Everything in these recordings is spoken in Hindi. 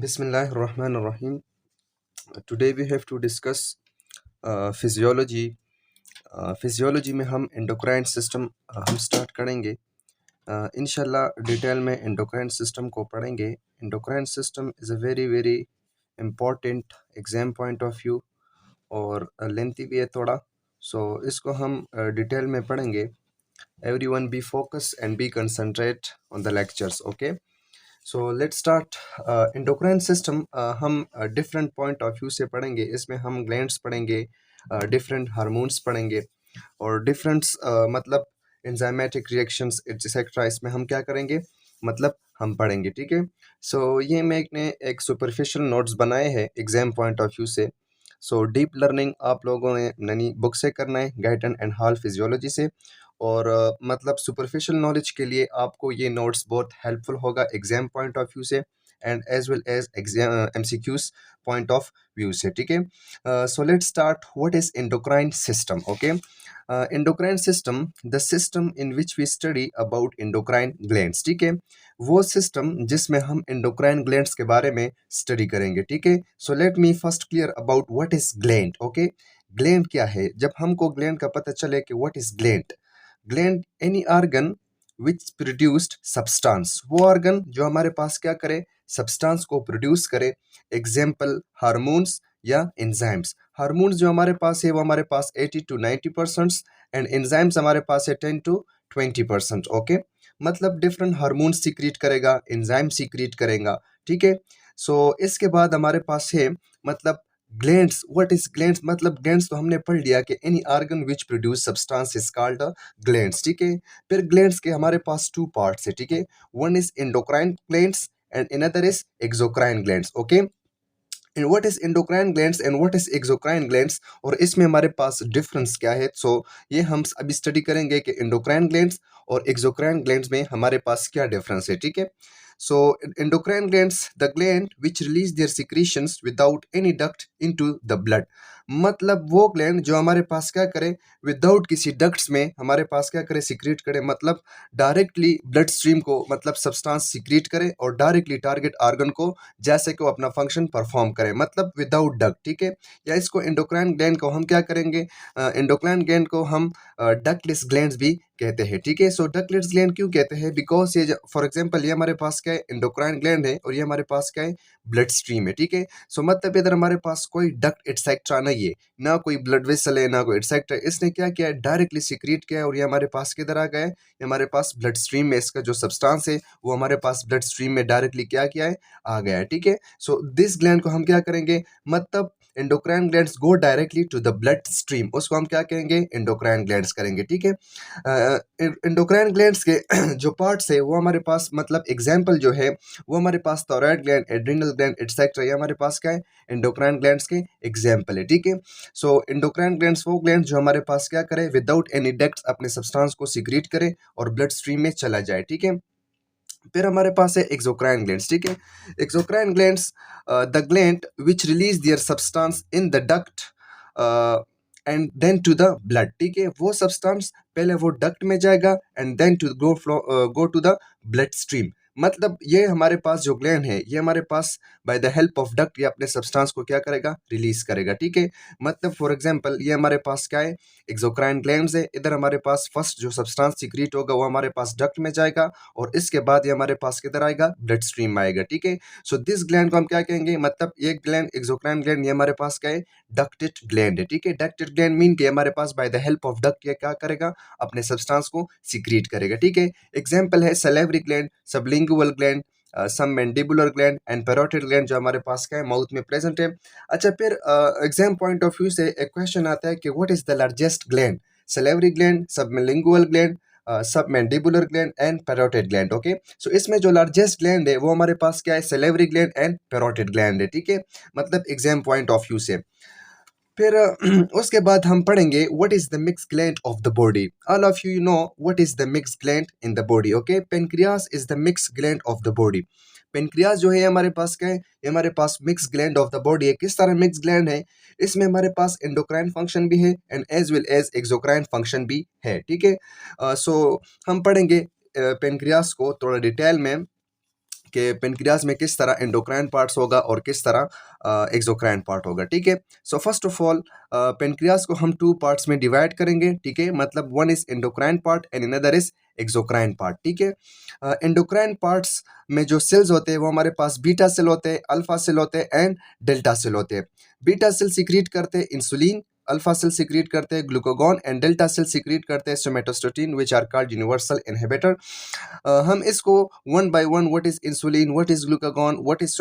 Bismillahirrahmanirrahim. Today we have to discuss physiology. Physiology में हम एंडोक्राइन सिस्टम हम स्टार्ट करेंगे। इंशाल्लाह डिटेल में एंडोक्राइन सिस्टम को पढ़ेंगे। Endocrine system is a very very important exam point of view और लेंथी भी है थोड़ा, सो इसको हम डिटेल में पढ़ेंगे। Everyone be focus and be concentrate on the lectures, okay. So let's start. Endocrine system हम डिफरेंट पॉइंट ऑफ व्यू से पढ़ेंगे। इसमें हम ग्लैंड्स पढ़ेंगे, डिफरेंट हार्मोन्स पढ़ेंगे और डिफरेंट मतलब एंजाइमेटिक रिएक्शंस एटसेट्रा इसमें हम क्या करेंगे, मतलब हम पढ़ेंगे, ठीक है। सो ये मैंने एक सुपरफिशियल नोट्स बनाए हैं एग्जाम पॉइंट ऑफ व्यू से। सो डीप लर्निंग आप लोगों ने नई बुक से करना है, गाइटन एंड हॉल फिजियोलॉजी से। और मतलब सुपरफिशियल नॉलेज के लिए आपको ये नोट्स बहुत हेल्पफुल होगा एग्जाम पॉइंट ऑफ व्यू से and as well as exam MCQs point of view से, ठीक है। So let's start. What is endocrine system, okay. Endocrine system the system in which we study about endocrine glands, ठीक है। वो सिस्टम जिसमें हम एंडोक्राइन ग्लैंड्स के बारे में स्टडी करेंगे, ठीक है। So let me first clear about what is gland, okay. Gland क्या है? जब हमको ग्लैंड का पता चले कि what is gland, gland any organ which produced substance, वो ऑर्गन जो हमारे पास क्या करे, सब्सटेंस को प्रोड्यूस करे। एग्जाम्पल हार्मोन्स या एंजाइम्स। हार्मोन्स जो हमारे पास है वो हमारे पास 80 to 90% एंड एंजाइम्स हमारे पास है 10 to 20%, ओके। मतलब डिफरेंट हार्मोन्स सीक्रेट करेगा, एंजाइम सीक्रेट करेगा, ठीक है। सो इसके बाद हमारे पास है मतलब ग्लैंड्स। What is glands? मतलब ग्लैंड्स तो हमने पढ़ लिया कि any organ which produce substance is called glands, ठीक है। फिर ग्लैंड्स के हमारे पास टू पार्ट्स है, ठीक है। One is endocrine glands and another is exocrine glands, okay. And what is endocrine glands and what is exocrine glands, और इसमें हमारे पास डिफरेंस क्या है। सो ये हम अभी स्टडी करेंगे कि एंडोक्राइन ग्लैंड्स और एक्सोक्राइन ग्लैंड्स में हमारे पास क्या डिफरेंस है, ठीक है। सो endocrine glands, the gland which release their secretions without any duct into the blood, मतलब वो ग्लैंड जो हमारे पास क्या करे, विदाउट किसी डक्ट्स में हमारे पास क्या करे, सीक्रेट करे, मतलब डायरेक्टली ब्लड स्ट्रीम को मतलब सब्सटेंस सीक्रेट करे और डायरेक्टली टारगेट ऑर्गन को जैसे कि वो अपना फंक्शन परफॉर्म करे, मतलब विदाउट डक्ट, ठीक है। या इसको एंडोक्राइन ग्लैंड को हम क्या करेंगे, एंडोक्राइन ग्लैंड को हम डक्टलेस ग्लैंड्स भी कहते हैं, ठीक है। सो डक्टलेस ग्लैंड क्यों कहते हैं? बिकॉज ये फॉर एग्जांपल ये हमारे पास क्या है, एंडोक्राइन ग्लैंड है और ये हमारे पास क्या है, ब्लड स्ट्रीम है, ठीक है। सो मतलब इधर हमारे पास कोई डक्ट एटसेट्रा नहीं है, ना कोई ब्लड वेसल है, ना कोई एटसेट्रा। इसने क्या किया है, डायरेक्टली सीक्रेट किया है और ये हमारे पास किधर आ गया है, ये हमारे पास ब्लड स्ट्रीम में इसका जो सब्सटेंस है वो हमारे पास ब्लड स्ट्रीम में डायरेक्टली क्या किया है, आ गया है, ठीक है। सो दिस ग्लैंड को हम क्या करेंगे, मतलब endocrine glands go directly to the blood stream, उसको हम क्या कहेंगे, एंडोक्राइन ग्लैंड्स करेंगे, ठीक है। एंडोक्राइन ग्लैंड्स के जो पार्ट्स है वो हमारे पास मतलब एग्जाम्पल जो है वो हमारे पास thyroid gland, adrenal gland etcetera, ये हमारे पास क्या है, एंडोक्राइन ग्लैंड्स के एग्जाम्पल है, ठीक है। सो एंडोक्राइन ग्लैंड्स वो ग्लैंड जो हमारे पास क्या करे, विदाउट एनी डक्ट्स अपने सब्सटेंस को सीक्रेट करे और ब्लड स्ट्रीम में चला जाए, ठीक है। फिर हमारे पास है एक्सोक्राइन ग्लैंड्स, ठीक है। Exocrine glands the gland which release their substance in the duct and then to the blood, ठीक है। वो सब्सटेंस पहले वो डक्ट में जाएगा and then to go to the blood stream, मतलब ये हमारे पास जो ग्लैंड है ये हमारे पास by the help of duct ये अपने सब्सटेंस को क्या करेगा, रिलीज करेगा, ठीक है। मतलब फॉर एग्जांपल ये हमारे पास क्या है, एक्सोक्राइन ग्लैंड्स है। इधर हमारे पास फर्स्ट जो सब्सटेंस सीक्रेट होगा वो हमारे पास डक्ट में जाएगा और इसके बाद ये हमारे पास किधर आएगा, ब्लड स्ट्रीम में आएगा, ठीक है। सो दिस ग्लैंड को हम क्या कहेंगे, मतलब ये ग्लैंड एक्सोक्राइन ग्लैंड ये हमारे पास क्या है, डक्टेड ग्लैंड है, ठीक है। डक्टेड ग्लैंड मीन के हमारे पास by the help of duct ये क्या करेगा, अपने सब्सटेंस को सीक्रेट करेगा, ठीक है। एग्जाम्पल है salivary gland, sublingual gland, submandibular gland and parotid gland जो हमारे पास क्या है, माउथ में प्रेजेंट है। अच्छा, फिर एग्जाम पॉइंट ऑफ व्यू से एक क्वेश्चन आता है कि what is the largest gland, salivary gland, sublingual gland, submandibular gland and parotid gland, okay. So इसमें जो लार्जेस्ट ग्लैंड है वो हमारे पास क्या है, salivary gland and parotid gland है, ठीक है, मतलब एग्जाम पॉइंट ऑफ व्यू से। फिर उसके बाद हम पढ़ेंगे what is the mix gland of the body. All of you know what is the mix gland in the body, okay. Pancreas is the mix gland of the body. Pancreas जो है हमारे पास क्या है, ये हमारे पास mix gland of the body है। किस तरह मिक्स ग्लैंड है, इसमें हमारे पास एंडोक्राइन फंक्शन भी है and as well as exocrine function भी है, ठीक है। सो हम पढ़ेंगे पेनक्रियास को थोड़ा डिटेल में। कि पेनक्रियाज में किस तरह एंडोक्राइन पार्ट्स होगा और किस तरह एक्सोक्राइन पार्ट होगा, ठीक है। So first of all pancreas को हम टू पार्ट्स में डिवाइड करेंगे, ठीक है। मतलब one is endocrine part and another is exocrine part, ठीक है। एंडोक्राइन पार्ट्स में जो सेल्स होते हैं वो हमारे पास बीटा सेल होते हैं, अल्फा सेल होते हैं एंड डेल्टा सेल होते हैं। बीटा सेल सिक्रीट करते हैं इंसुलिन, अल्फा सेल सिक्रीट करते हैं glucagon and delta cell secrete करते हैं somatostatin which are called universal inhibitor. हम इसको one by one, what is insulin, what is glucagon, what is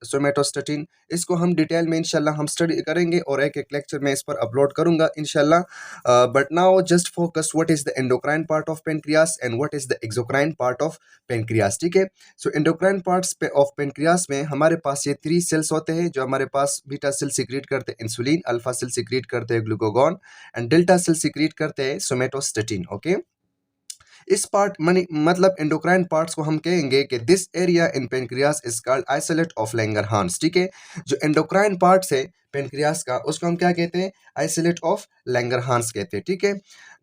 somatostatin, इसको हम डिटेल में इंशाल्लाह हम स्टडी करेंगे और एक एक लेक्चर में इस पर अपलोड करूंगा इंशाल्लाह। But now just focus what is the endocrine part of pancreas and what is the exocrine part of pancreas, ठीक है। सो एंडोक्राइन पार्ट्स पे ऑफ पेनक्रियास में हमारे पास ये थ्री सेल्स होते हैं जो हमारे पास बीटा सेल सिक्रीट करते हैं इंसुलिन, अल्फा सेल सिक्रीट करते हैं glucagon and delta cell secrete करते हैं सोमेटोस्टेटिन, ओके। इस पार्ट मनी मतलब एंडोक्राइन पार्ट्स को हम कहेंगे कि this area in pancreas is called isolate of Langerhans, ठीक है। जो एंडोक्राइन पार्ट्स है पेनक्रियास का उसको हम क्या कहते हैं, आइसोलेट ऑफ लैंगरहांस कहते हैं, ठीक है।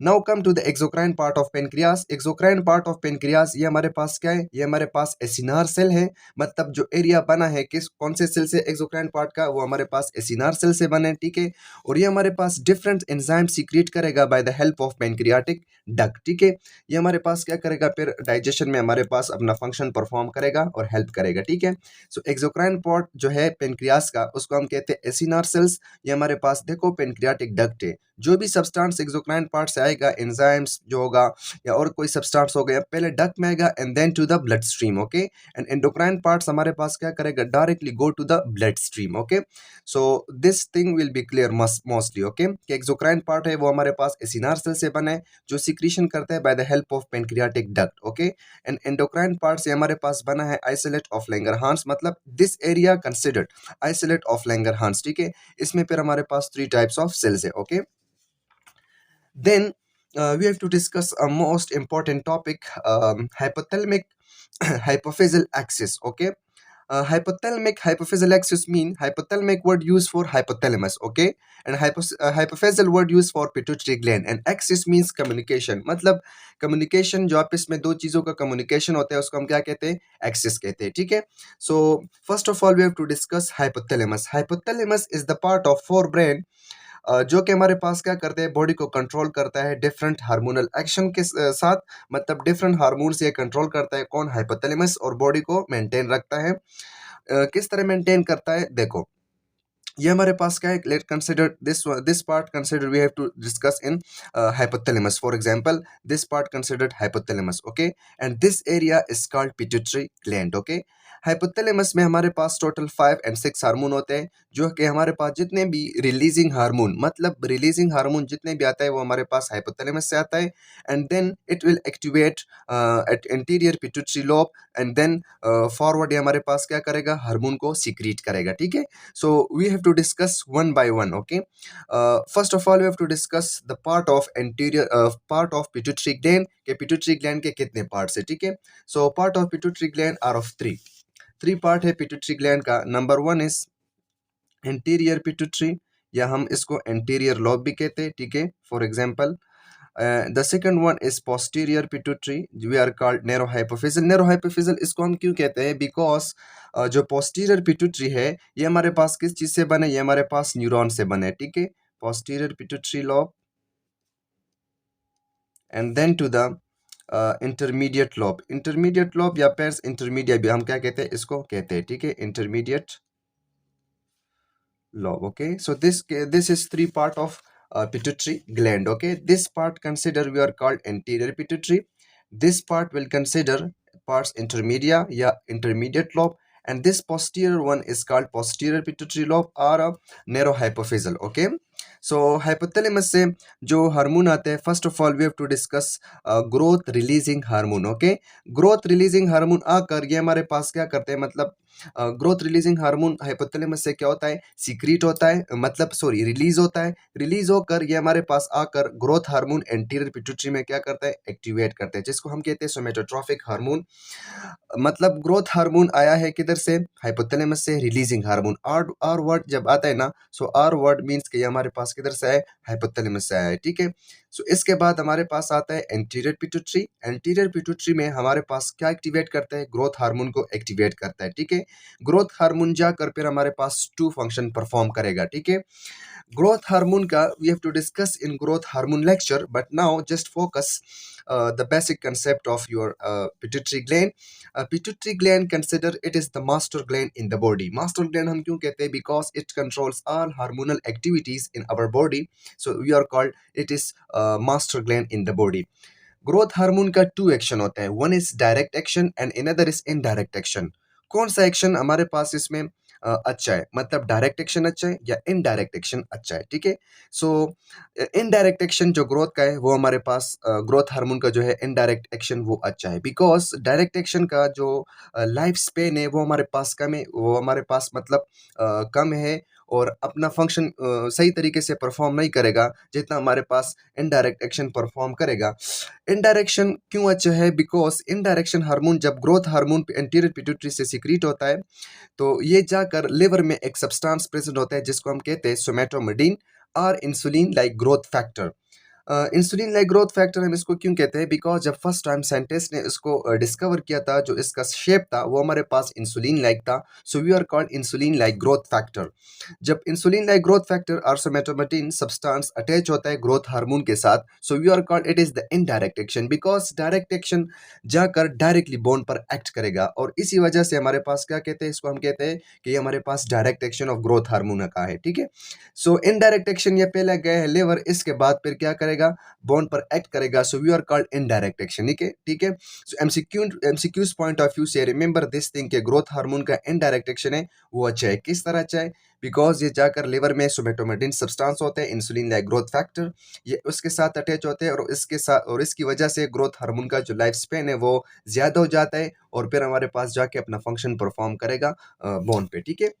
Now come to the exocrine part of pancreas. Exocrine part of pancreas ये हमारे पास क्या है, ये हमारे पास एसिनार सेल है। मतलब जो एरिया बना है किस कौन से सेल से एक्सोक्राइन पार्ट का, वो हमारे पास एसिनार सेल से बने, ठीक है। और ये हमारे पास डिफरेंट एंजाइम सीक्रेट करेगा bye the help of pancreatic duct, ठीक है। ये हमारे पास क्या करेगा, फिर डाइजेशन में हमारे पास अपना फंक्शन परफॉर्म करेगा और हेल्प करेगा, ठीक है। सो एक्सोक्राइन पार्ट जो है पेनक्रियास का उसको हम कहते हैं एसिनार सेल्स। ये हमारे पास देखो पेनक्रियाटिक डक्ट है। जो भी सब्सटेंस एक्सोक्राइन पार्ट से आएगा, एंजाइम्स जो होगा या और कोई सब्सटेंस हो गया, पहले डक्ट में आएगा and then to the blood stream, okay. And endocrine parts हमारे पास क्या करेगा, directly go to the blood stream, okay. So this thing will be clear mostly, okay. कि एक्सोक्राइन पार्ट है वो हमारे पास एसिनार सेल से बने जो सिक्रीशन करता है by the help of pancreatic duct, okay. And endocrine part से हमारे पास बना है आइसोलेट ऑफ लैंगरहांस, मतलब this area considered isolate of Langerhans, ठीक है। इसमें फिर हमारे पास थ्री टाइप्स ऑफ सेल्स है, okay. Then we have to discuss a most important topic, hypothalamic hypophyseal axis. Okay, hypothalamic hypophyseal axis mean hypothalamic word used for hypothalamus. Okay, and hypophyseal word used for pituitary gland. And axis means communication. मतलब communication जो आपस में दो चीजों का communication होता है उसको हम क्या कहते हैं, axis कहते हैं, ठीक है। So first of all we have to discuss hypothalamus. Hypothalamus is the part of forebrain जो कि हमारे पास क्या करते हैं, बॉडी को कंट्रोल करता है डिफरेंट हार्मोनल एक्शन के साथ। मतलब डिफरेंट हार्मोन्स ये कंट्रोल करता है, कौन, हाइपोथैलेमस, और बॉडी को मेंटेन रखता है। किस तरह मेंटेन करता है, देखो ये हमारे पास क्या है, let consider this part consider we have to discuss in hypothalamus. For example, this part considered hypothalamus, okay, and this area is called pituitary gland, okay. Hypothalamus में हमारे पास टोटल 5 एंड 6 हार्मोन होते हैं जो कि हमारे पास जितने भी रिलीजिंग हार्मोन, मतलब रिलीजिंग हार्मोन जितने भी आता है वो हमारे पास हाइपोथैलेमस से आता है। And then it will activate at interior pituitary lobe and then forward ये हमारे पास क्या करेगा, हार्मोन को सीक्रेट करेगा, ठीक है। So we have to discuss one by one, okay. First of all we have to discuss the part of anterior part of pituitary gland के pituitary gland के कितने parts है, ठीक है। So part of pituitary gland are of three part है pituitary gland का। Number one is anterior pituitary या हम इसको anterior lobe भी कहते हैं, ठीक है। For example the second one is posterior pituitary, we are called narrow hypophyseal. narrow hypophyseal इसको हम क्यों कहते हैं, because जो posterior pituitary है ये हमारे पास किस चीज से बने, ये हमारे पास न्यूरॉन से बने, ठीक है। posterior pituitary lobe and then to the intermediate lobe. intermediate lobe या pars intermedia भी हम क्या कहते हैं, इसको कहते हैं, ठीक है, intermediate lobe, okay. So this is three part of pituitary gland, okay. This part consider we are called anterior pituitary, this part will consider parts intermedia या intermediate lobe, and this posterior one is called posterior pituitary lobe or a narrow hypophyseal, okay. So hypothalamus से जो हार्मोन आते हैं, first of all we have to discuss growth releasing hormone, okay. Growth releasing hormone आकर ये हमारे पास क्या करते हैं, मतलब ग्रोथ रिलीजिंग हार्मोन हाइपोथैलेमस से क्या होता है, सीक्रेट होता है, मतलब सॉरी रिलीज होता है। रिलीज होकर ये हमारे पास आकर ग्रोथ हार्मोन एंटीरियर पिट्यूटरी में क्या करता है, एक्टिवेट करते हैं, जिसको हम कहते हैं सोमेटोट्रॉफिक हार्मोन। मतलब ग्रोथ हार्मोन आया है किधर से, हाइपोथैलेमस से, रिलीजिंग हार्मोन। आर वर्ड जब आता है ना, सो आर वर्ड मीन्स कि ये हमारे हमारे पास किधर से आया, हाइपोथैलेमस से आया है, ठीक है। सो इसके बाद हमारे पास आता है एंटीरियर पिट्यूटरी। एंटीरियर पिट्यूटरी में हमारे पास क्या एक्टिवेट करता है, ग्रोथ हार्मोन को एक्टिवेट करता है, ठीक है। ग्रोथ हार्मोन जाकर फिर हमारे पास टू फंक्शन परफॉर्म करेगा, ठीक है। growth hormone ka we have to discuss in growth hormone lecture, but now just focus the basic concept of your pituitary gland. Pituitary gland, consider it is the master gland in the body. Master gland hum kyun kehte hain, because it controls all hormonal activities in our body, so we are called it is master gland in the body. Growth hormone का टू एक्शन होता है, one is direct action and another is indirect action. कौन सा एक्शन हमारे पास इसमें अच्छा है, मतलब डायरेक्ट एक्शन अच्छा है या इनडायरेक्ट एक्शन अच्छा है, ठीक है। सो इनडायरेक्ट एक्शन जो ग्रोथ का है वो हमारे पास ग्रोथ हार्मोन का जो है इनडायरेक्ट एक्शन वो अच्छा है, बिकॉज डायरेक्ट एक्शन का जो लाइफ स्पेन है वो हमारे पास कम है, वो हमारे पास मतलब कम है और अपना फंक्शन सही तरीके से परफॉर्म नहीं करेगा जितना हमारे पास इनडायरेक्ट एक्शन परफॉर्म करेगा। इनडायरेक्शन क्यों अच्छा है, बिकॉज इनडायरेक्शन हार्मोन जब ग्रोथ हार्मोन एंटीरियर पिट्यूटरी से सीक्रेट होता है तो ये जाकर लिवर में एक सब्सटेंस प्रेजेंट होता है जिसको हम कहते हैं सोमेटोमेडिन और insulin like growth factor. Insulin like growth factor हम इसको क्यों कहते हैं, बिकॉज जब फर्स्ट टाइम साइंटिस्ट ने इसको डिस्कवर किया था, जो इसका शेप था वो हमारे पास इंसुलिन लाइक था, so we are called insulin like growth factor. जब इंसुलिन लाइक ग्रोथ फैक्टर और सोमेटोमेटिन सब्सटेंस अटैच होता है ग्रोथ हार्मोन के साथ, so we are called it is the indirect action, because direct action जाकर डायरेक्टली बोन पर एक्ट करेगा और इसी वजह से हमारे पास क्या कहते हैं, इसको हम कहते हैं कि ये हमारे पास direct action of growth hormone का है, ठीक है। सो इनडायरेक्ट एक्शन ये पहले गया है लिवर, इसके बाद फिर क्या करेगा, बोन पर एक्ट करेगा, so we are called indirect action, ठीक है, ठीक है। So MCQs point of view से रिमेंबर दिस थिंग के ग्रोथ हार्मोन का इनडायरेक्ट एक्शन है वो अच्छा है, किस तरह अच्छा है, बिकॉज ये जाकर लिवर में सोमेटोमेटिन सब्सटेंस होते हैं इंसुलिन लाइक ग्रोथ फैक्टर, ये उसके साथ अटैच होते हैं और इसके साथ और इसकी वजह से ग्रोथ हार्मोन का जो लाइफ स्पेन है वो ज्यादा हो जाता है और फिर हमारे पास जाके अपना फंक्शन परफॉर्म करेगा बोन पे, ठीक है।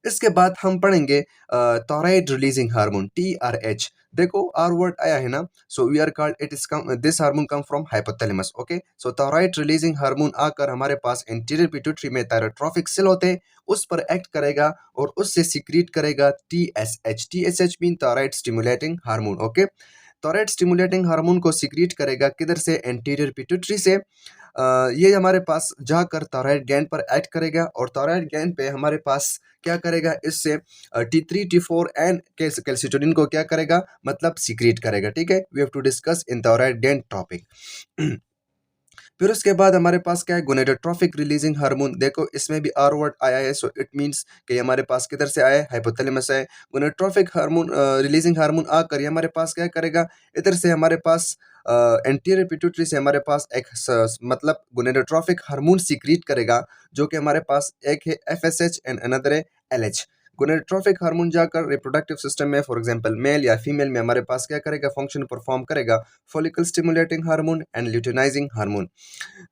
इसके बाद हम पढ़ेंगे थायराइड रिलीजिंग हार्मोन TRH। देखो आर वर्ड आया है ना, so we are called it is come this hormone come from hypothalamus, okay. So thyroid releasing hormone आकर हमारे पास एंटीरियर पिट्यूटरी में थायरोट्रोफिक सेल होते हैं, उस पर एक्ट करेगा और उससे सीक्रेट करेगा TSH। TSH mean thyroid stimulating hormone, okay. Thyroid stimulating hormone को सीक्रेट करेगा किधर से, एंटीरियर पिट्यूटरी से। ये हमारे पास जाकर थायराइड ग्लैंड पर एक्ट करेगा और थायराइड ग्लैंड पे हमारे पास क्या करेगा, इससे T3 T4 एंड कैल्सिटोनिन को क्या करेगा, मतलब सीक्रेट करेगा, ठीक है। We have to discuss in thyroid gland topic. फिर उसके बाद हमारे पास क्या है, गोनेडोट्रोफिक रिलीजिंग हार्मोन। देखो इसमें भी आर वर्ड आया है, सो इट मींस कि हमारे पास किधर से आया है, हाइपोथैलेमस है। गोनेडोट्रोफिक हार्मोन रिलीजिंग हार्मोन आकर ये हमारे पास क्या करेगा, इधर से हमारे पास एंटीरियर पिट्यूटरी से हमारे पास एक मतलब गोनेडोट्रोफिक हार्मोन सीक्रेट करेगा, जो कि हमारे पास एक है FSH एंड अनदर है LH। गोनेडोट्रोफिक हार्मोन जाकर रिप्रोडक्टिव सिस्टम में फॉर एग्जांपल मेल या फीमेल में हमारे पास क्या करेगा, फंक्शन परफॉर्म करेगा, follicle stimulating hormone and luteinizing hormone.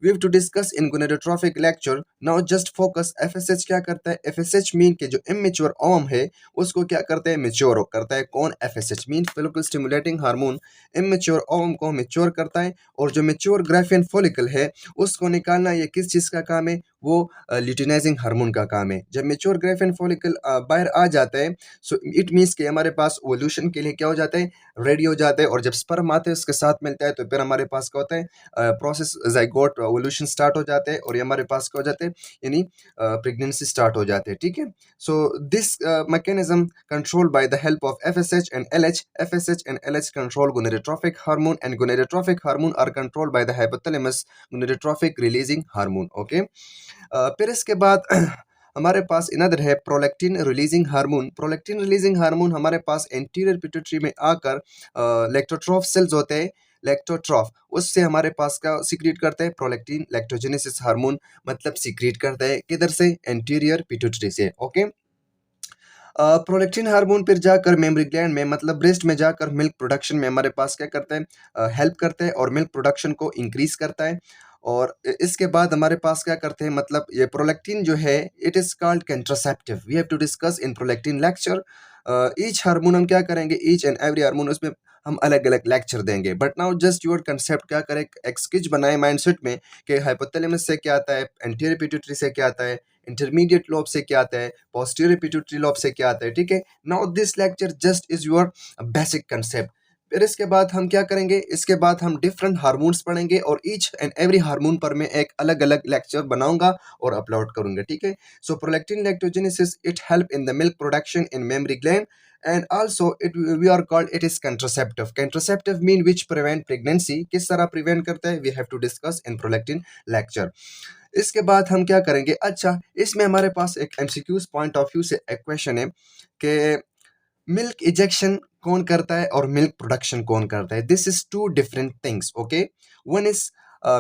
We have to discuss in gonadotrophic lecture. Now just focus FSH क्या करता है, FSH मीन के जो इमेच्योर ओवम है उसको क्या करता है, मेच्योर करता है। कौन, FSH mean follicle stimulating hormone immature ovum को मेच्योर करता है और जो मेच्योर ग्राफियन फॉलिकल है उसको निकालना ये किस चीज़ का काम है, वो ल्यूटिनाइजिंग हार्मोन का काम है। जब मेच्योर ग्राफियन फॉलिकल बाहर आ जाता है, सो इट मीन्स कि हमारे पास ओवल्यूशन के लिए क्या हो जाता है, रेडी हो जाता है और जब स्पर्म आते हैं उसके साथ मिलता है तो फिर हमारे पास क्या होता है, प्रोसेस जाइगोट ओवल्यूशन स्टार्ट हो जाते हैं और ये हमारे पास क्या हो जाते हैं, यानी प्रेगनेंसी स्टार्ट हो जाते हैं, ठीक है। So this mechanism controlled by the help of FSH and LH। FSH and LH control gonadotrophic hormone and gonadotrophic hormone are controlled by the hypothalamus gonadotrophic releasing hormone, okay। फिर इसके बाद हमारे पास इनदर है prolactin releasing hormone. Prolactin releasing hormone हमारे पास एंटीरियर पिट्यूटरी में आकर लैक्टोट्रोफ सेल्स होते हैं, लैक्टोट्रॉफ, उससे हमारे पास का सीक्रेट करता है प्रोलैक्टिन लैक्टोजेनेसिस हार्मोन, मतलब सीक्रेट करता है किधर से, एंटीरियर पिट्यूटरी से, ओके। प्रोलैक्टिन हार्मोन फिर जाकर मेमरी ग्लैंड में मतलब ब्रेस्ट में जाकर मिल्क प्रोडक्शन में हमारे पास क्या करता है, हेल्प करता है और मिल्क प्रोडक्शन को इंक्रीज करता है। और इसके बाद हमारे पास क्या करते हैं, मतलब ये प्रोलैक्टिन जो है it is called contraceptive. We have to discuss in prolactin lecture. Each hormone हम क्या करेंगे, ईच एंड एवरी हार्मोन उसमें हम अलग अलग लेक्चर देंगे, but now just your concept क्या करें, एक स्केच बनाए माइंडसेट में कि हाइपोथैलेमस से क्या आता है, एंटीरियर पिट्यूटरी से क्या आता है, इंटरमीडिएट लोब से क्या आता है, पोस्टीरियर पिट्यूटरी लोब से क्या आता है, ठीक है। Now this lecture just is your basic concept. फिर इसके बाद हम क्या करेंगे, इसके बाद हम डिफरेंट हार्मोन्स पढ़ेंगे और ईच एंड एवरी हार्मोन पर मैं एक अलग अलग लेक्चर बनाऊंगा और अपलोड करूंगा, ठीक है। So prolactin lactogenesis it help in the milk production in mammary gland and also we are called it is contraceptive mean which prevent pregnancy, किस तरह prevent करता है, we have to discuss in prolactin lecture। इसके बाद हम क्या करेंगे, अच्छा इसमें हमारे पास एक एमसीक्यूज पॉइंट ऑफ व्यू से एक क्वेश्चन है कि मिल्क इजेक्शन कौन करता है और मिल्क प्रोडक्शन कौन करता है, this is two different things, okay. One is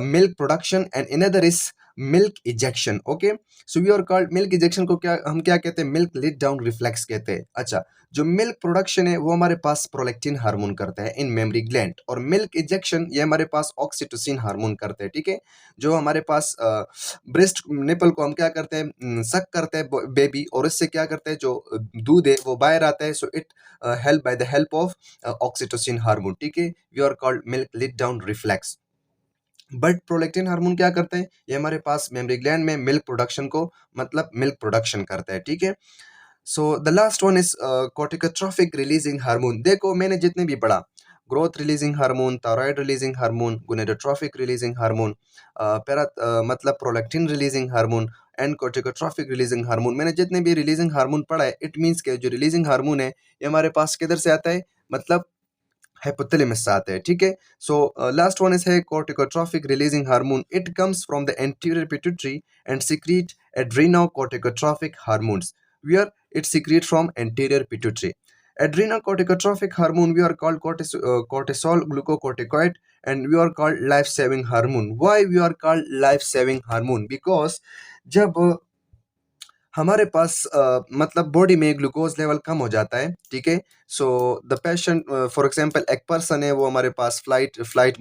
milk production and another is milk ejection, okay. So we are called milk ejection को क्या हम क्या कहते हैं, मिल्क लेट डाउन रिफ्लेक्स कहते हैं। अच्छा, जो मिल्क प्रोडक्शन है वो हमारे पास प्रोलैक्टिन हार्मोन करता है इन मेमरी ग्लैंड, और मिल्क इजेक्शन ये हमारे पास ऑक्सीटोसिन हार्मोन करते हैं, ठीक है। जो हमारे पास ब्रेस्ट निपल को हम क्या करते हैं, सक करते हैं बेबी, और इससे क्या करते हैं, जो दूध है वो बाहर आता है, so it help by the help of oxytocin hormone, ठीक है। We are called milk let down reflex. But prolactin hormone क्या करता है, ये हमारे पास मेमरी ग्लैंड में मिल्क प्रोडक्शन को मतलब मिल्क प्रोडक्शन करता है, ठीक है। So the last one is corticotrophic releasing hormone. देखो मैंने जितने भी पढ़ा, growth releasing hormone, thyroid releasing hormone, gonadotrophic releasing hormone, मतलब prolactin releasing hormone and कॉर्टिकोट्रोफिक releasing hormone, मैंने जितने भी रिलीजिंग हार्मोन पढ़ा है, इट मीन्स के जो रिलीजिंग हार्मोन है ये हमारे पास किधर से आता है, मतलब hypothalamus से आता है, ठीक है। सो लास्ट वन इज है corticotropic releasing hormone, it comes from the anterior pituitary and secrete adrenocorticotropic hormones, where it secrete from anterior pituitary. Adrenocorticotropic hormone we are called cortisol glucocorticoid, and we are called life saving hormone. Why we are called life saving hormone, because जब हमारे पास मतलब बॉडी में ग्लूकोज लेवल कम हो जाता है, ठीक है। So the patient for example एक पर्सन है, वो हमारे पास फ्लाइट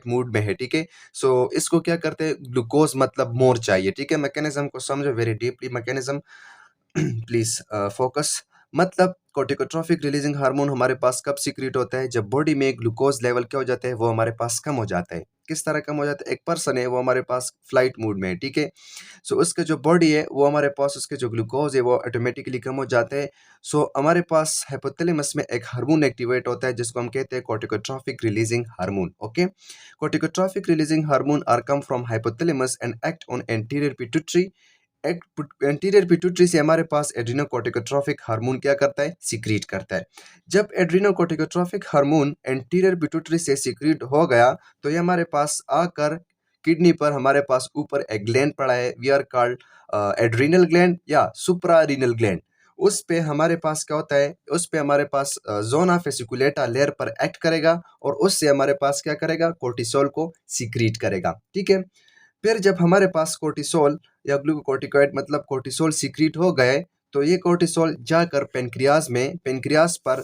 मूड में है, ठीक है। सो इसको क्या करते हैं, ग्लूकोज मतलब मोर चाहिए, ठीक है। मैकेनिज्म को समझो very deeply, mechanism please focus. मतलब कॉर्टिकोट्रोफिक रिलीजिंग हार्मोन हमारे पास कब सीक्रेट होता है, जब बॉडी में ग्लूकोज लेवल क्या हो जाता है, वो हमारे पास कम हो जाता है। किस तरह कम हो जाता है, एक पर्सन है वो हमारे पास फ्लाइट मूड में है, ठीक है। सो उसका जो बॉडी है वो हमारे पास उसके जो ग्लूकोज है वो ऑटोमेटिकली कम हो जाते हैं। सो हमारे पास हाइपोथैलेमस में एक हार्मोन एक्टिवेट होता है जिसको हम कहते हैं corticotrophic releasing hormone, okay. Corticotrophic releasing hormone are come from hypothalamus and act on anterior pituitary. Anterior pituitary से हमारे पास एड्रीनोकॉर्टिकोट्रोफिक हार्मोन क्या करता है, सीक्रेट करता है। जब एड्रीनोकॉर्टिकोट्रोफिक हार्मोन एंटीरियर पिट्यूटरी से सीक्रेट हो गया तो ये हमारे पास आकर किडनी पर हमारे पास ऊपर एक ग्लैंड पड़ा है, we are called adrenal gland या सुप्रारीनल ग्लैंड। उस पे हमारे पास क्या होता है, उस पे हमारे पास जोना फेसिकुलेटा लेयर पर एक्ट करेगा और उससे हमारे पास क्या करेगा, कोर्टिसोल को सीक्रेट करेगा, ठीक है। फिर जब हमारे पास कोर्टिसोल या ग्लूकोकॉर्टिकॉइड मतलब कोर्टिसोल सीक्रेट हो गए तो ये कोर्टिसोल जाकर पेनक्रियास पर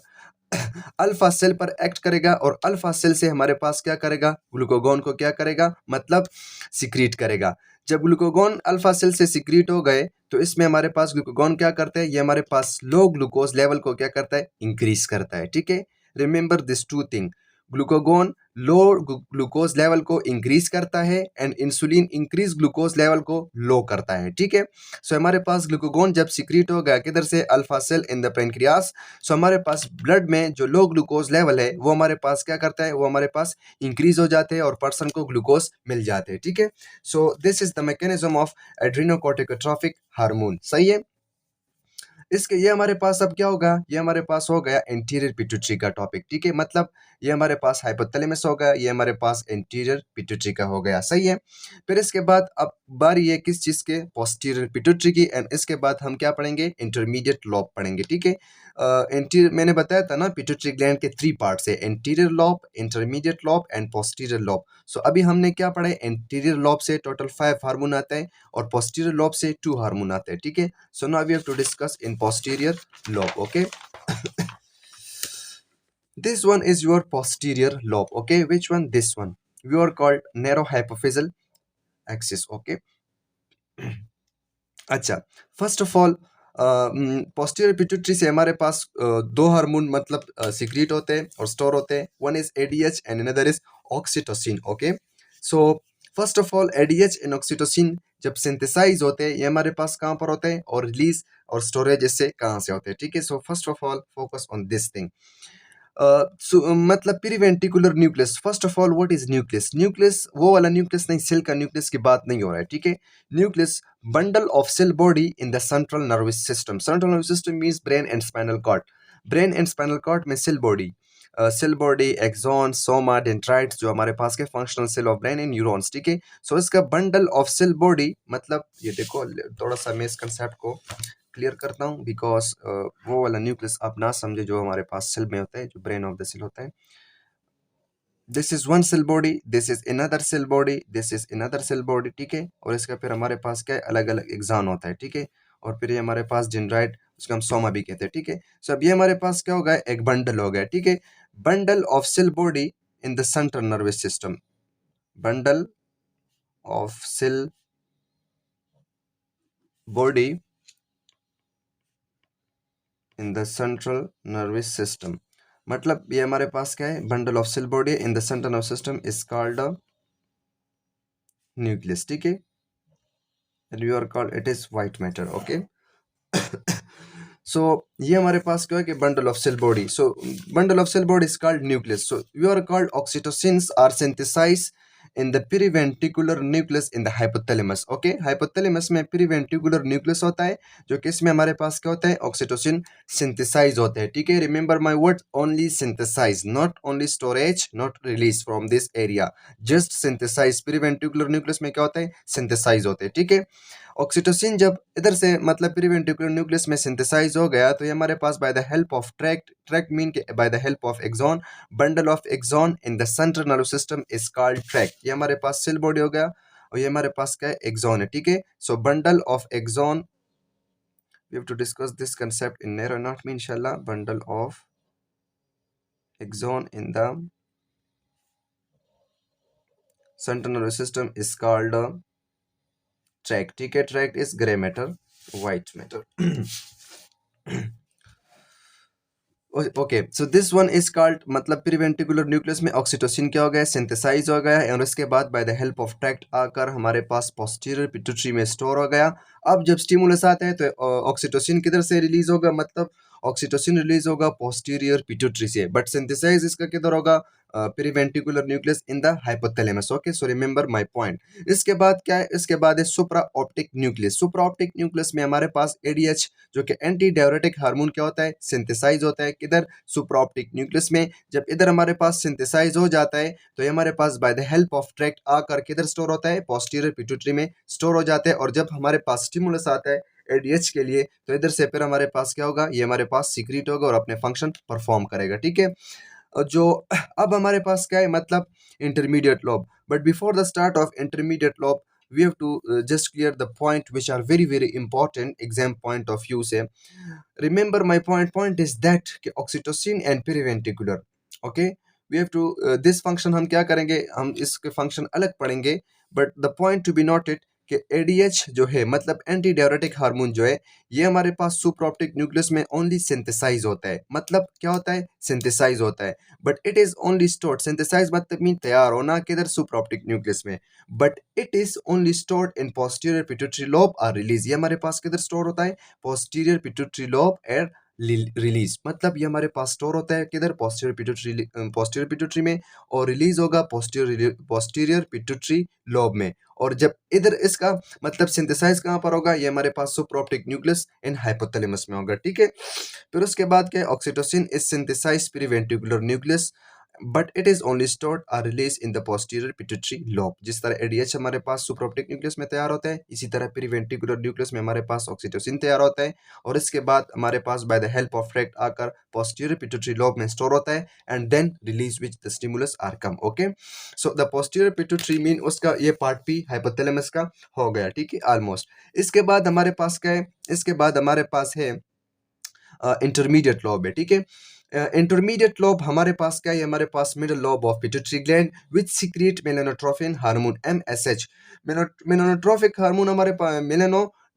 अल्फा सेल पर एक्ट करेगा और अल्फा सेल से हमारे पास क्या करेगा, ग्लूकागॉन को क्या करेगा, मतलब सीक्रेट करेगा। जब ग्लूकागॉन अल्फा सेल से सीक्रेट हो गए तो इसमें हमारे पास ग्लूकागॉन क्या करता है, ये हमारे पास लो ग्लूकोज लेवल को क्या करता है, इंक्रीज करता है, ठीक है। Remember this two thing, glucagon low glucose level को इंक्रीज करता है and insulin increase glucose level को लो करता है, ठीक है। सो हमारे पास ग्लूकागॉन जब सीक्रेट हो गया किधर से, alpha cell in the pancreas, so हमारे पास ब्लड में जो लो ग्लूकोज लेवल है वो हमारे पास क्या करता है, वो हमारे पास इंक्रीज हो जाते हैं और पर्सन को ग्लूकोज मिल जाते हैं, ठीक है। So this is the mechanism of adrenocorticotrophic hormone, सही है। इसके ये हमारे पास अब क्या होगा, ये हमारे पास हो गया एंटीरियर पिट्यूटरी का टॉपिक, ठीक है। मतलब ये हमारे पास हाइपोथैलेमस हो गया, ये हमारे पास एंटीरियर पिट्यूटरी का हो गया, सही है। फिर इसके बाद अब बारी है किस चीज़ के, पोस्टीरियर पिट्यूटरी की, एंड इसके बाद हम क्या पढ़ेंगे, इंटरमीडिएट लॉब पढ़ेंगे, ठीक है। एंटीरियर मैंने बताया था ना, पिट्यूटरी ग्लैंड के 3 पार्ट्स है, anterior lobe, intermediate lobe and posterior lobe. So अभी हमने क्या पढ़ा है, एंटीरियर लॉब से टोटल 5 हार्मोन आता है और पोस्टीरियर लॉब से 2 हार्मोन आते हैं, ठीक है। So now we have to discuss in posterior lobe, okay. This one is your posterior lobe, okay. Which one, this one, we are called narrow hypophyseal axis, okay. अच्छा, first of all posterior pituitary से हमारे पास 2 हार्मोन मतलब सीक्रेट होते हैं और स्टोर होते हैं, one is ADH and another is oxytocin, okay. So first of all ADH and oxytocin जब सिंथेसाइज होते हैं ये हमारे पास कहाँ पर होते हैं, और रिलीज और स्टोरेज इससे कहाँ से होते हैं, ठीक है। So first of all focus on this thing. मतलब paraventricular nucleus, first of all what is nucleus? Nucleus वो वाला न्यूक्लियस नहीं, सेल का न्यूक्लियस की बात नहीं हो रहा है, ठीक है। Nucleus bundle of cell body in the central nervous system. Central nervous system means brain and spinal cord. Brain and spinal cord में cell body, cell body, axon, soma, dendrites जो हमारे पास के functional cell of brain and neurons, ठीक है। सो इसका बंडल ऑफ सेल बॉडी मतलब ये देखो, थोड़ा सा मैं इस कंसेप्ट को क्लियर करता हूँ, बिकॉज वो वाला न्यूक्लियस आप ना समझे जो हमारे पास सेल में होता है, जो ब्रेन ऑफ द सेल होता है। This is one cell body, this is another cell body, this is another cell body, ठीक है। और इसका फिर हमारे पास क्या है, अलग अलग एग्जान होता है, ठीक है। और फिर ये हमारे पास डेंड्राइट, उसको हम सोमा भी कहते हैं, ठीक है। सो अब ये हमारे पास क्या हो गया, एक बंडल हो गया, ठीक है। Bundle of cell body in the central nervous system, bundle of cell body in the central nervous system. मतलब ये हमारे पास क्या है, bundle of cell body in the central nervous system is called a nucleus, ठीक है। And you are called it is white matter, okay. So ये हमारे पास क्या है कि bundle of cell body, so bundle of cell body is called nucleus. So you are called oxytocins are synthesize in the periventricular nucleus in the hypothalamus, okay. Hypothalamus में पेरीवेंट्रिकुलर न्यूक्लियस होता है, जो कि इसमें हमारे पास क्या होता है, ऑक्सीटोसिन सिंथेसाइज होते हैं, ठीक है। Remember my word, only synthesize, not only storage, not release from this area, just synthesize. Periventricular nucleus में क्या होता है, सिंथेसाइज होते हैं, ठीक है। ऑक्सीटोसिन जब इधर से मतलब पेरीवेंट्रिकुलर न्यूक्लियस में सिंथेसाइज हो गया, तो ये हमारे पास by the help of tract, tract mean के by the help of axon, bundle of axon in the central nervous system is called tract. ये हमारे पास सेल बॉडी हो गया, और ये हमारे पास क्या है, एक्सॉन है, ठीक है। So bundle of axon, we have to discuss this concept in narrow anatomy inshallah. Bundle of axon in the central nervous system is called tract, ठीक है। tract is gray matter, white matter. Okay, so this one is called, मतलब प्रीवेंटिकुलर न्यूक्लियस में ऑक्सीटोसिन क्या हो गया, सिंथेसाइज हो गया है, और इसके बाद bye the help of tract आकर हमारे पास पोस्टीरियर पिट्यूटरी में स्टोर हो गया। अब जब स्टिमुलस आता है तो ऑक्सीटोसिन किधर से रिलीज होगा, मतलब ऑक्सीटोसिन रिलीज होगा पोस्टीरियर पिट्यूटरी से, बट सिंथेसाइज इसका किधर होगा, periventricular nucleus in the hypothalamus, okay. So remember my point. इसके बाद क्या है, इसके बाद है सुप्रा ऑप्टिक न्यूक्लियस। सुप्रा ऑप्टिक न्यूक्लियस में हमारे पास एडीएच जो कि एंटी डायरेटिक हार्मोन क्या होता है, सिंथेसाइज होता है, किधर, सुप्रा ऑप्टिक न्यूक्लियस में। जब इधर हमारे पास सिंथेसाइज हो जाता है, तो ये हमारे पास by the help of tract आकर किधर स्टोर होता है, पोस्टीरियर पिट्यूटरी में स्टोर हो जाता है। और जब हमारे पास स्टिमुलस आता है एडीएच के लिए, तो इधर से फिर हमारे पास क्या होगा, ये हमारे पास सीक्रेट होगा और अपने फंक्शन परफॉर्म करेगा, ठीक है। जो अब हमारे पास क्या है, मतलब intermediate lobe. But before the start of intermediate lobe, we have to just clear the point which are very very important exam point of view से। remember my point is that कि oxytocin and periventricular, okay, we have to this function हम क्या करेंगे, हम इसके फंक्शन अलग पढ़ेंगे, but the point to be noted कि एडीएच जो है, मतलब एंटी डायरेटिक हार्मोन जो है, ये हमारे पास सुप्राऑप्टिक न्यूक्लियस में ओनली सिंथेसाइज होता है। मतलब क्या होता है, सिंथेसाइज होता है, but it is only stored, synthesize मतलब मीन तैयार होना किधर, सुप्राऑप्टिक न्यूक्लियस में, but it is only stored in posterior pituitary lobe और रिलीज। ये हमारे पास किधर स्टोर होता है, posterior pituitary lobe and release. मतलब ये हमारे पास स्टोर होता है किधर, पोस्टीरियर पिट्यूटरी में, और रिलीज होगा पोस्टीरियर पिट्यूटरी लोब में। और जब इधर इसका मतलब सिंथेसाइज कहाँ पर होगा, ये हमारे पास सुप्राऑप्टिक न्यूक्लियस इन हाइपोथैलेमस में होगा, ठीक है। फिर उसके बाद क्या, oxytocin is synthesize periventricular nucleus, but it is only stored और release in the posterior pituitary lobe. जिस तरह एडीएच हमारे पास सुप्राऑप्टिक न्यूक्लियस में तैयार होता है, इसी तरह पेरीवेंट्रिकुलर न्यूक्लियस में हमारे पास ऑक्सीटोसिन तैयार होता है, और इसके बाद हमारे पास by the help of tract आकर पोस्टीरियर पिट्यूटरी लोब में स्टोर होता है, and then release which the stimulus are come, okay. So the posterior pituitary mean उसका ये पार्ट भी हाइपोथैलेमस का हो गया, ठीक है, ऑलमोस्ट। इसके बाद हमारे पास क्या है, इसके बाद हमारे पास है इंटरमीडिएट लोब है, ठीक है। इंटरमीडिएट लोब हमारे पास क्या है, हमारे पास middle lobe of pituitary gland which secrete melanotropin hormone, MSH. Melanotropic hormone हमारे पास,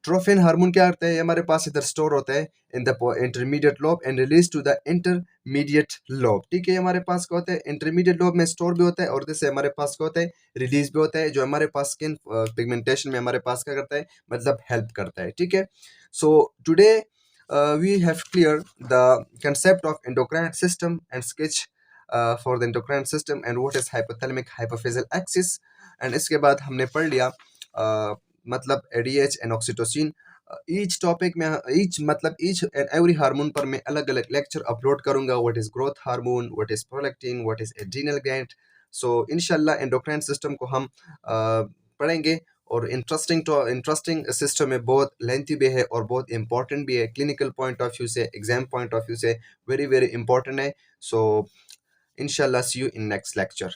ट्रोफिन हार्मोन क्या करता है, ये हमारे पास इधर स्टोर होता है in the intermediate lobe and release to the intermediate lobe. ठीक है, हमारे पास क्या होता है, इंटरमीडिएट लोब में स्टोर भी होता है और जैसे हमारे पास क्या होता है, रिलीज भी होता है, जो हमारे पास स्किन पिगमेंटेशन में हमारे पास क्या करता है, मतलब हेल्प करता है। ठीक है, so today we have cleared the concept of endocrine system and sketch for the endocrine system and what is hypothalamic hypophyseal axis। And इसके बाद हमने पढ़ लिया मतलब ADH and oxytocin. Each topic में ईच एंड एवरी हार्मोन पर मैं अलग अलग लेक्चर अपलोड करूंगा। What is growth hormone, what is prolactin, what is adrenal gland. So इंशाल्लाह एंडोक्राइन सिस्टम को हम पढ़ेंगे और इंटरेस्टिंग सिस्टम है, बहुत लेंथी भी है और बहुत इंपॉर्टेंट भी है, क्लिनिकल पॉइंट ऑफ व्यू से, एग्जाम पॉइंट ऑफ व्यू से वेरी वेरी इंपॉर्टेंट है। सो इंशाल्लाह सी यू इन नेक्स्ट लेक्चर।